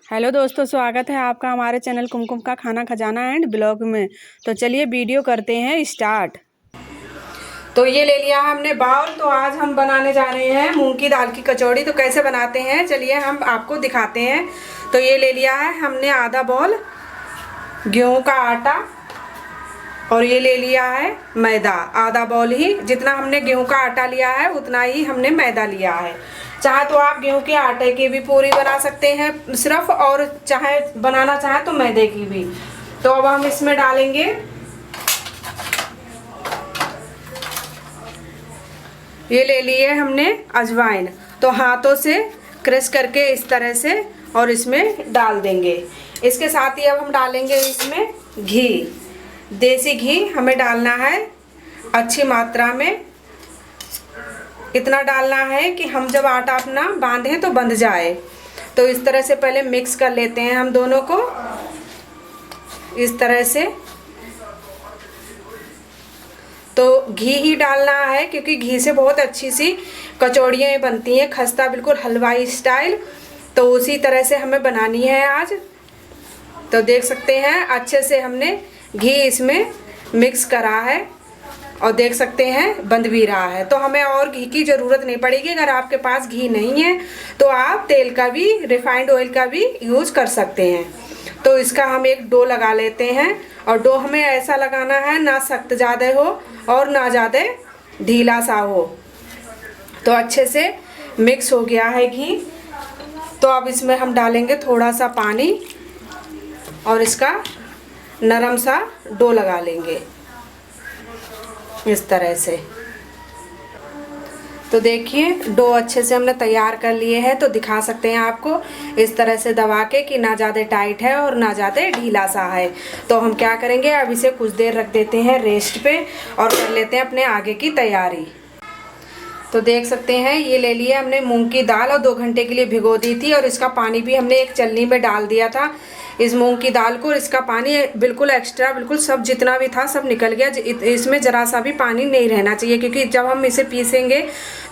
Hello दोस्तों, स्वागत है आपका हमारे चैनल कुमकुम का खाना खजाना एंड ब्लॉग में। तो चलिए वीडियो करते हैं स्टार्ट। तो ये ले लिया हमने बाउल। तो आज हम बनाने जा रहे हैं मूंग की दाल की कचौड़ी। तो कैसे बनाते हैं चलिए हम आपको दिखाते हैं। तो ये ले लिया है हमने आधा बाउल गेहूं का आटा और ये ले लिया है मैदा आधा बाउल ही। जितना हमने गेहूं का आटा लिया है उतना ही हमने मैदा लिया है। चाहे तो आप गेहूं के आटे की भी पूरी बना सकते हैं सिर्फ, और चाहे बनाना चाहे तो मैदे की भी। तो अब हम इसमें डालेंगे ये ले लिए हमने अजवाइन। तो हाथों से क्रश करके इस तरह से और इसमें डाल देंगे। इसके साथ ही अब हम डालेंगे इसमें घी। देसी घी हमें डालना है अच्छी मात्रा में। इतना डालना है कि हम जब आटा अपना बांधें तो बंध जाए। तो इस तरह से पहले मिक्स कर लेते हैं हम दोनों को इस तरह से। तो घी ही डालना है क्योंकि घी से बहुत अच्छी सी कचौड़ियाँ बनती हैं, खस्ता बिल्कुल हलवाई स्टाइल। तो उसी तरह से हमें बनानी है आज। तो देख सकते हैं अच्छे से हमने घी इसमें मिक्स करा है और देख सकते हैं बंध भी रहा है। तो हमें और घी की ज़रूरत नहीं पड़ेगी। अगर आपके पास घी नहीं है तो आप तेल का भी, रिफाइंड ऑयल का भी यूज़ कर सकते हैं। तो इसका हम एक डो लगा लेते हैं और डो हमें ऐसा लगाना है ना सख्त ज़्यादा हो और ना ज़्यादा ढीला सा हो। तो अच्छे से मिक्स हो गया है घी। तो अब इसमें हम डालेंगे थोड़ा सा पानी और इसका नरम सा डो लगा लेंगे इस तरह से। तो देखिए डो अच्छे से हमने तैयार कर लिए हैं। तो दिखा सकते हैं आपको इस तरह से दबा के कि ना ज़्यादा टाइट है और ना ज़्यादा ढीला सा है। तो हम क्या करेंगे, अब इसे कुछ देर रख देते हैं रेस्ट पे और कर लेते हैं अपने आगे की तैयारी। तो देख सकते हैं ये ले लिया हमने मूंग की दाल और 2 घंटे के लिए भिगो दी थी। और इसका पानी भी हमने एक चलनी में डाल दिया था इस मूंग की दाल को। इसका पानी बिल्कुल एक्स्ट्रा, बिल्कुल सब जितना भी था सब निकल गया। इसमें ज़रा सा भी पानी नहीं रहना चाहिए क्योंकि जब हम इसे पीसेंगे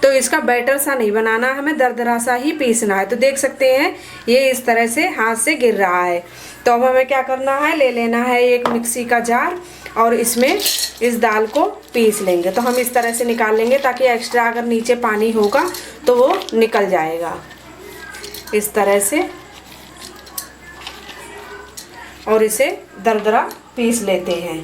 तो इसका बैटर सा नहीं बनाना, हमें दरदरा सा ही पीसना है। तो देख सकते हैं ये इस तरह से हाथ से गिर रहा है। तो अब हमें क्या करना है, ले लेना है एक मिक्सी का जार और इसमें इस दाल को पीस लेंगे। तो हम इस तरह से निकाल लेंगे ताकि एक्स्ट्रा अगर नीचे पानी होगा तो वो निकल जाएगा इस तरह से। और इसे दरदरा पीस लेते हैं।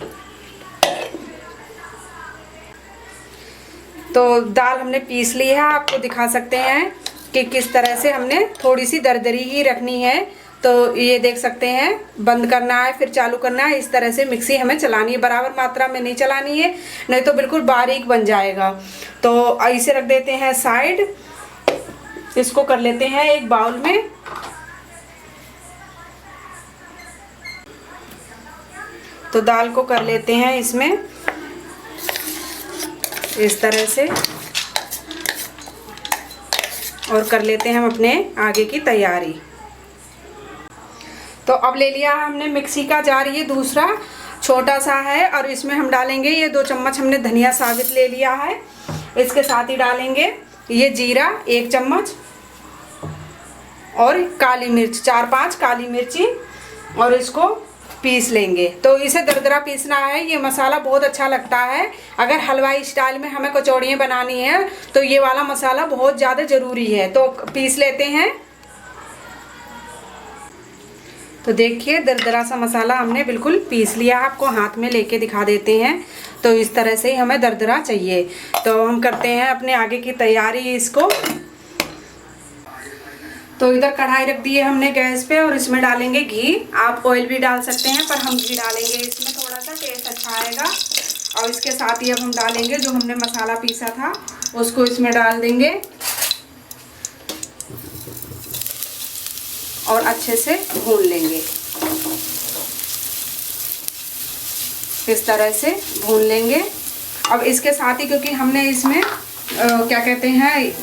तो दाल हमने पीस ली है, आपको दिखा सकते हैं कि किस तरह से हमने थोड़ी सी दरदरी ही रखनी है। तो ये देख सकते हैं बंद करना है फिर चालू करना है। इस तरह से मिक्सी हमें चलानी है, बराबर मात्रा में नहीं चलानी है नहीं तो बिल्कुल बारीक बन जाएगा। तो इसे रख देते हैं साइड। इसको कर लेते हैं एक बाउल में। तो दाल को कर लेते हैं इसमें इस तरह से और कर लेते हैं हम अपने आगे की तैयारी। तो अब ले लिया हमने मिक्सी का जार, ये दूसरा छोटा सा है और इसमें हम डालेंगे ये 2 चम्मच हमने धनिया साबित ले लिया है। इसके साथ ही डालेंगे ये जीरा 1 चम्मच और काली मिर्च 4-5 काली मिर्ची और इसको पीस लेंगे। तो इसे दरदरा पीसना है। ये मसाला बहुत अच्छा लगता है। अगर हलवाई स्टाइल में हमें कचौड़ियाँ बनानी है तो ये वाला मसाला बहुत ज़्यादा ज़रूरी है। तो पीस लेते हैं। तो देखिए दरदरा सा मसाला हमने बिल्कुल पीस लिया। आपको हाथ में लेके दिखा देते हैं। तो इस तरह से ही हमें दरदरा चाहिए। तो हम करते हैं अपने आगे की तैयारी इसको। तो इधर कढ़ाई रख दी है हमने गैस पे और इसमें डालेंगे घी। आप ऑयल भी डाल सकते हैं पर हम घी डालेंगे, इसमें थोड़ा सा टेस्ट अच्छा आएगा। और इसके साथ ही अब हम डालेंगे जो हमने मसाला पीसा था उसको इसमें डाल देंगे और अच्छे से भून लेंगे। इस तरह से भून लेंगे। अब इसके साथ ही क्योंकि हमने इसमें क्या कहते हैं,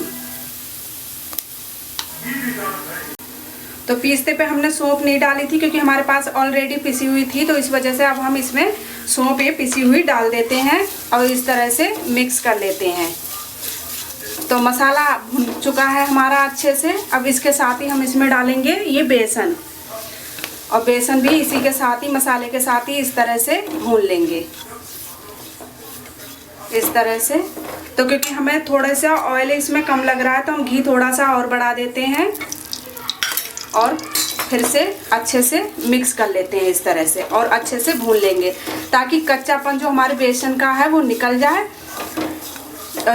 तो पीसते पे हमने सौंफ नहीं डाली थी क्योंकि हमारे पास ऑलरेडी पिसी हुई थी। तो इस वजह से अब हम इसमें सौंफ ये पिसी हुई डाल देते हैं और इस तरह से मिक्स कर लेते हैं। तो मसाला भुन चुका है हमारा अच्छे से। अब इसके साथ ही हम इसमें डालेंगे ये बेसन। और बेसन भी इसी के साथ ही, मसाले के साथ ही इस तरह से भून लेंगे, इस तरह से। तो क्योंकि हमें थोड़ा सा ऑयल इसमें कम लग रहा है तो हम घी थोड़ा सा और बढ़ा देते हैं और फिर से अच्छे से मिक्स कर लेते हैं इस तरह से, और अच्छे से भून लेंगे ताकि कच्चापन जो हमारे बेसन का है वो निकल जाए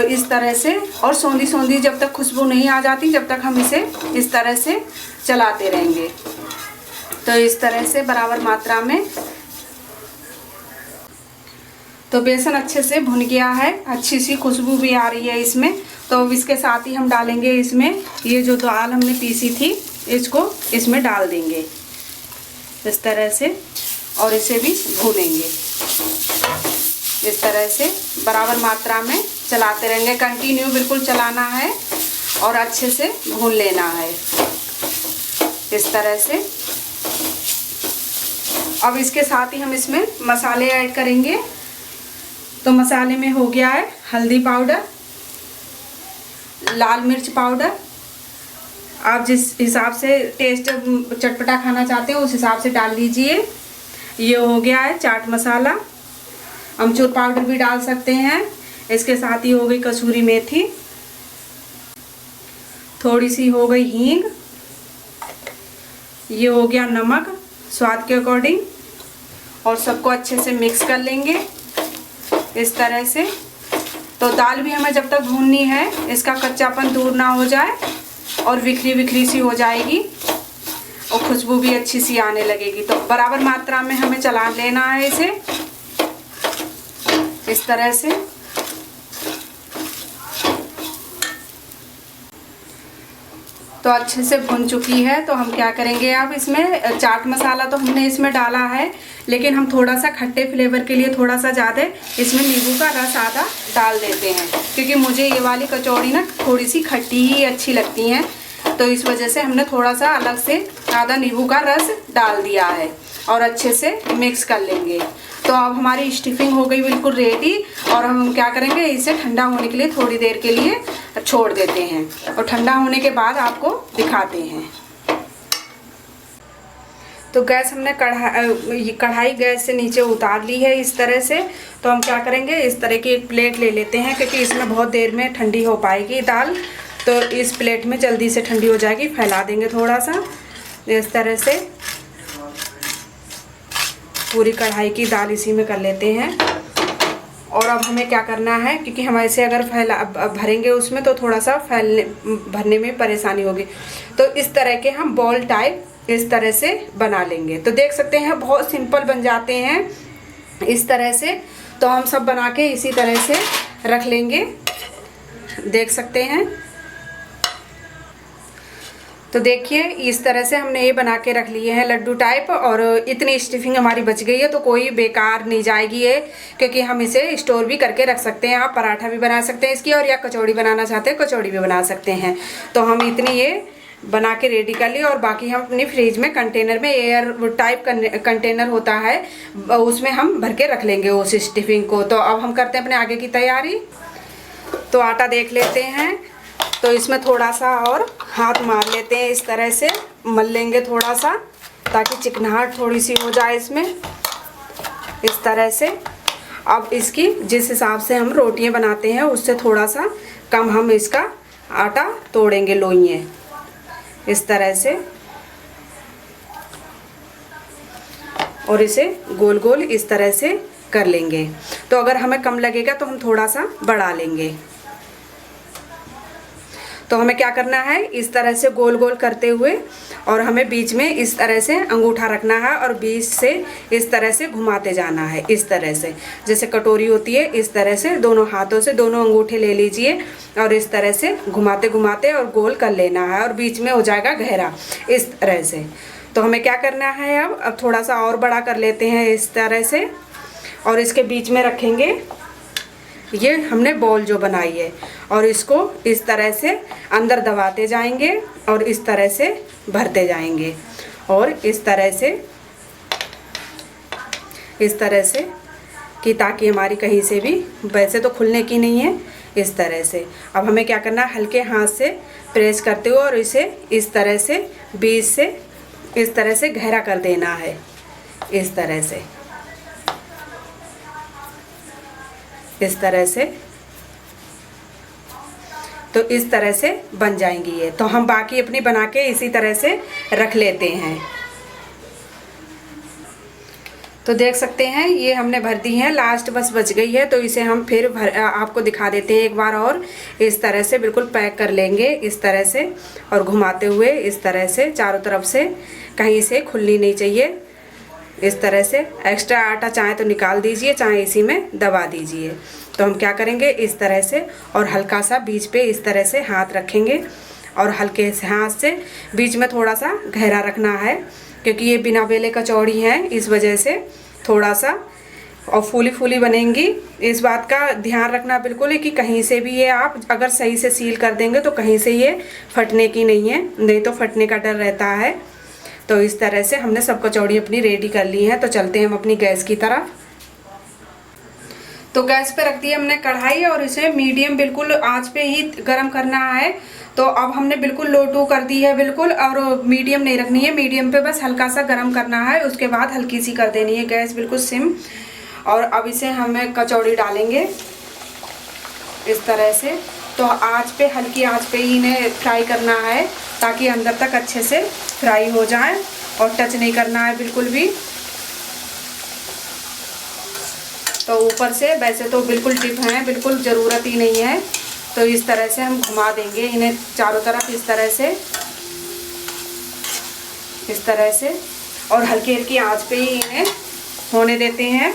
इस तरह से। और सौंधी सौंधी जब तक खुशबू नहीं आ जाती जब तक हम इसे इस तरह से चलाते रहेंगे। तो इस तरह से बराबर मात्रा में। तो बेसन अच्छे से भुन गया है, अच्छी सी खुशबू भी आ रही है इसमें। तो अब इसके साथ ही हम डालेंगे इसमें ये जो दाल हमने पीसी थी, इसको इसमें डाल देंगे इस तरह से, और इसे भी भूनेंगे इस तरह से। बराबर मात्रा में चलाते रहेंगे, कंटिन्यू बिल्कुल चलाना है और अच्छे से भून लेना है इस तरह से। अब इसके साथ ही हम इसमें मसाले ऐड करेंगे। तो मसाले में हो गया है हल्दी पाउडर, लाल मिर्च पाउडर, आप जिस हिसाब से टेस्ट चटपटा खाना चाहते हो उस हिसाब से डाल लीजिए। ये हो गया है चाट मसाला, अमचूर पाउडर भी डाल सकते हैं। इसके साथ ही हो गई कसूरी मेथी, थोड़ी सी हो गई हींग, ये हो गया नमक स्वाद के अकॉर्डिंग, और सबको अच्छे से मिक्स कर लेंगे इस तरह से। तो दाल भी हमें जब तक भूननी है इसका कच्चापन दूर ना हो जाए और विखरी विखरी सी हो जाएगी और खुशबू भी अच्छी सी आने लगेगी। तो बराबर मात्रा में हमें चला लेना है इसे इस तरह से। तो अच्छे से भुन चुकी है। तो हम क्या करेंगे, अब इसमें चाट मसाला तो हमने इसमें डाला है, लेकिन हम थोड़ा सा खट्टे फ्लेवर के लिए थोड़ा सा ज़्यादा इसमें नींबू का रस आधा डाल देते हैं, क्योंकि मुझे ये वाली कचौड़ी ना थोड़ी सी खट्टी ही अच्छी लगती हैं। तो इस वजह से हमने थोड़ा सा अलग से आधा नींबू का रस डाल दिया है और अच्छे से मिक्स कर लेंगे। तो अब हमारी स्टफिंग हो गई बिल्कुल रेडी, और हम क्या करेंगे, इसे ठंडा होने के लिए थोड़ी देर के लिए छोड़ देते हैं और ठंडा होने के बाद आपको दिखाते हैं। तो गैस हमने कढ़ाई गैस से नीचे उतार ली है इस तरह से। तो हम क्या करेंगे, इस तरह की एक प्लेट ले लेते हैं, क्योंकि इसमें बहुत देर में ठंडी हो पाएगी दाल। तो इस प्लेट में जल्दी से ठंडी हो जाएगी। फैला देंगे थोड़ा सा इस तरह से, पूरी कढ़ाई की दाल इसी में कर लेते हैं। और अब हमें क्या करना है, क्योंकि हम ऐसे अगर भरेंगे उसमें तो थोड़ा सा भरने में परेशानी होगी। तो इस तरह के हम बॉल टाइप इस तरह से बना लेंगे। तो देख सकते हैं बहुत सिंपल बन जाते हैं इस तरह से। तो हम सब बना के इसी तरह से रख लेंगे, देख सकते हैं। तो देखिए इस तरह से हमने ये बना के रख लिए हैं लड्डू टाइप, और इतनी स्टफिंग हमारी बच गई है। तो कोई बेकार नहीं जाएगी ये, क्योंकि हम इसे स्टोर भी करके रख सकते हैं। आप पराठा भी बना सकते हैं इसकी, और या कचौड़ी बनाना चाहते हैं कचौड़ी भी बना सकते हैं। तो हम इतनी ये बना के रेडी कर लिए, और बाकी हम अपनी फ्रिज में कंटेनर में, एयर टाइप कंटेनर होता है उसमें हम भर के रख लेंगे उस स्टफिंग को। तो अब हम करते हैं अपने आगे की तैयारी। तो आटा देख लेते हैं। तो इसमें थोड़ा सा और हाथ मार लेते हैं, इस तरह से मल लेंगे थोड़ा सा, ताकि चिकनाहट थोड़ी सी हो जाए इसमें इस तरह से। अब इसकी जिस हिसाब से हम रोटियां बनाते हैं उससे थोड़ा सा कम हम इसका आटा तोड़ेंगे लोइयां इस तरह से, और इसे गोल गोल इस तरह से कर लेंगे। तो अगर हमें कम लगेगा तो हम थोड़ा सा बढ़ा लेंगे। तो हमें क्या करना है, इस तरह से गोल गोल करते हुए, और हमें बीच में इस तरह से अंगूठा रखना है और बीच से इस तरह से घुमाते जाना है इस तरह से, जैसे कटोरी होती है इस तरह से। दोनों हाथों से दोनों अंगूठे ले लीजिए और इस तरह से घुमाते घुमाते और गोल कर लेना है, और बीच में हो जाएगा गहरा इस तरह से। तो हमें क्या करना है, अब थोड़ा सा और बड़ा कर लेते हैं इस तरह से, और इसके बीच में रखेंगे ये हमने बॉल जो बनाई है, और इसको इस तरह से अंदर दबाते जाएंगे और इस तरह से भरते जाएंगे, और इस तरह से कि ताकि हमारी कहीं से भी, वैसे तो खुलने की नहीं है इस तरह से। अब हमें क्या करना है, हल्के हाथ से प्रेस करते हुए और इसे इस तरह से बीच से इस तरह से गहरा कर देना है, इस तरह से, इस तरह से। तो इस तरह से बन जाएंगी ये। तो हम बाकी अपनी बना के इसी तरह से रख लेते हैं। तो देख सकते हैं ये हमने भर दी है, लास्ट बस बच गई है, तो इसे हम फिर आपको दिखा देते हैं एक बार और। इस तरह से बिल्कुल पैक कर लेंगे, इस तरह से, और घुमाते हुए इस तरह से चारों तरफ से, कहीं से खुलनी नहीं चाहिए। इस तरह से एक्स्ट्रा आटा चाहे तो निकाल दीजिए, चाहे इसी में दबा दीजिए। तो हम क्या करेंगे, इस तरह से, और हल्का सा बीच पे इस तरह से हाथ रखेंगे, और हल्के से हाथ से बीच में थोड़ा सा गहरा रखना है, क्योंकि ये बिना बेले कचौड़ी है, इस वजह से थोड़ा सा, और फूली फूली बनेंगी। इस बात का ध्यान रखना बिल्कुल है कि कहीं से भी ये आप अगर सही से सील कर देंगे तो कहीं से ये फटने की नहीं है, नहीं तो फटने का डर रहता है। तो इस तरह से हमने सब कचौड़ी अपनी रेडी कर ली है। तो चलते हैं हम अपनी गैस की तरफ। तो गैस पे रख दी हमने कढ़ाई, और इसे मीडियम बिल्कुल आंच पे ही गरम करना है। तो अब हमने बिल्कुल लो टू कर दी है बिल्कुल, और मीडियम नहीं रखनी है, मीडियम पे बस हल्का सा गरम करना है, उसके बाद हल्की सी कर देनी है गैस बिल्कुल सिम। और अब इसे हमें कचौड़ी डालेंगे इस तरह से। तो आंच पे, हल्की आंच पे ही इन्हें फ्राई करना है, ताकि अंदर तक अच्छे से फ्राई हो जाए, और टच नहीं करना है बिल्कुल भी। तो ऊपर से वैसे तो बिल्कुल डिप है, बिल्कुल ज़रूरत ही नहीं है। तो इस तरह से हम घुमा देंगे इन्हें चारों तरफ, इस तरह से, इस तरह से, और हल्की हल्की आंच पे ही इन्हें होने देते हैं।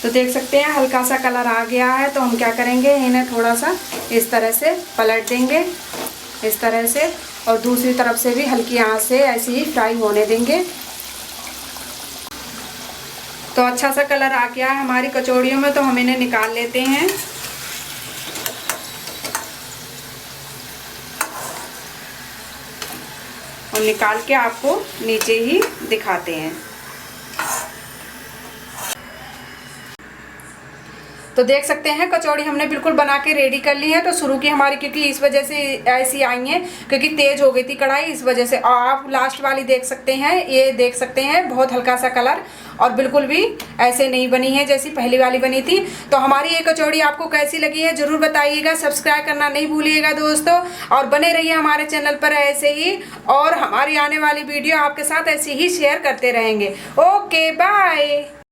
तो देख सकते हैं हल्का सा कलर आ गया है। तो हम क्या करेंगे, इन्हें थोड़ा सा इस तरह से पलट देंगे, इस तरह से, और दूसरी तरफ से भी हल्की आंच से ऐसे ही फ्राई होने देंगे। तो अच्छा सा कलर आ गया है हमारी कचौड़ियों में। तो हम इन्हें निकाल लेते हैं। और निकाल के आपको नीचे ही दिखाते हैं। तो देख सकते हैं कचौड़ी हमने बिल्कुल बना के रेडी कर ली है। तो शुरू की हमारी, क्योंकि इस वजह से ऐसी आई हैं क्योंकि तेज़ हो गई थी कढ़ाई, इस वजह से। और आप लास्ट वाली देख सकते हैं, ये देख सकते हैं बहुत हल्का सा कलर, और बिल्कुल भी ऐसे नहीं बनी है जैसी पहली वाली बनी थी। तो हमारी ये कचौड़ी आपको कैसी लगी है ज़रूर बताइएगा, सब्सक्राइब करना नहीं भूलिएगा दोस्तों, और बने रहिए हमारे चैनल पर ऐसे ही, और हमारी आने वाली वीडियो आपके साथ ऐसे ही शेयर करते रहेंगे। Okay bye.